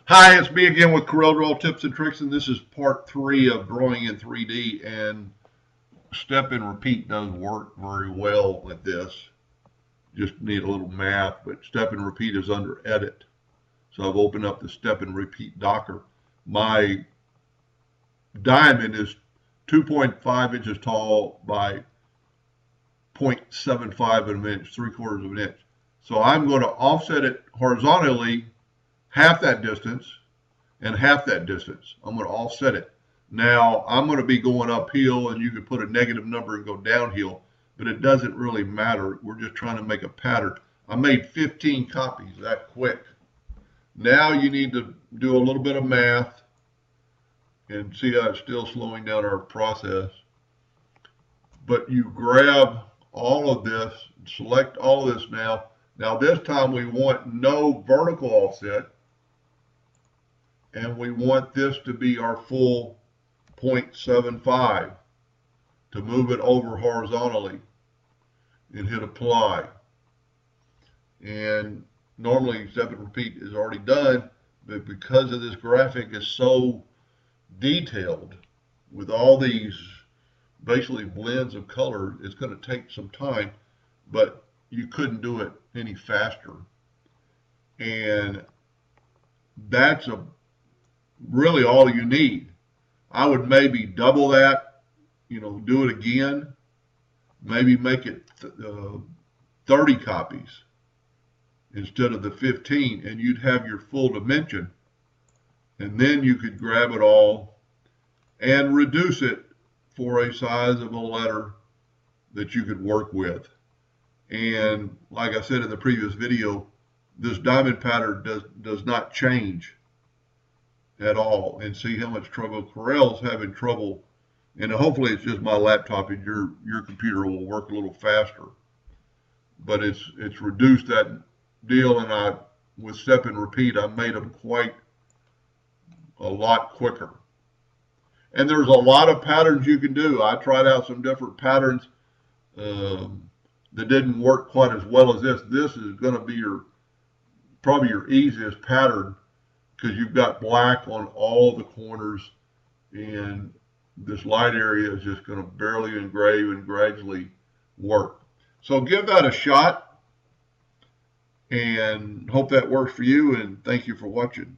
Hi, it's me again with Corel Draw Tips and Tricks, and this is part 3 of drawing in 3D. And step and repeat does work very well with this. Just need a little math, but step and repeat is under Edit. So I've opened up the step and repeat docker. My diamond is 2.5 inches tall by 0.75 of an inch, 3/4 of an inch. So I'm going to offset it horizontally half that distance and half that distance. I'm going to offset it. Now I'm going to be going uphill, and you could put a negative number and go downhill, but it doesn't really matter. We're just trying to make a pattern. I made 15 copies that quick. Now you need to do a little bit of math and see how it's still slowing down our process. But you grab all of this, select all of this now. Now this time we want no vertical offset, and we want this to be our full 0.75 to move it over horizontally and hit apply. And normally step and repeat is already done, but because of this graphic is so detailed with all these basically blends of color, it's going to take some time, but you couldn't do it any faster. And that's really all you need. I would maybe double that, do it again, maybe make it 30 copies instead of the 15, and you'd have your full dimension. And then you could grab it all and reduce it for a size of a letter that you could work with. And like I said in the previous video, this diamond pattern does not change at all. And see how much trouble Corel's having trouble. And hopefully it's just my laptop, and your computer will work a little faster. But it's reduced that deal, and with step and repeat, I made them quite a lot quicker. And there's a lot of patterns you can do. I tried out some different patterns that didn't work quite as well as this. This is going to be probably your easiest pattern, because you've got black on all the corners, and this light area is just going to barely engrave and gradually work. So give that a shot, and hope that works for you, and thank you for watching.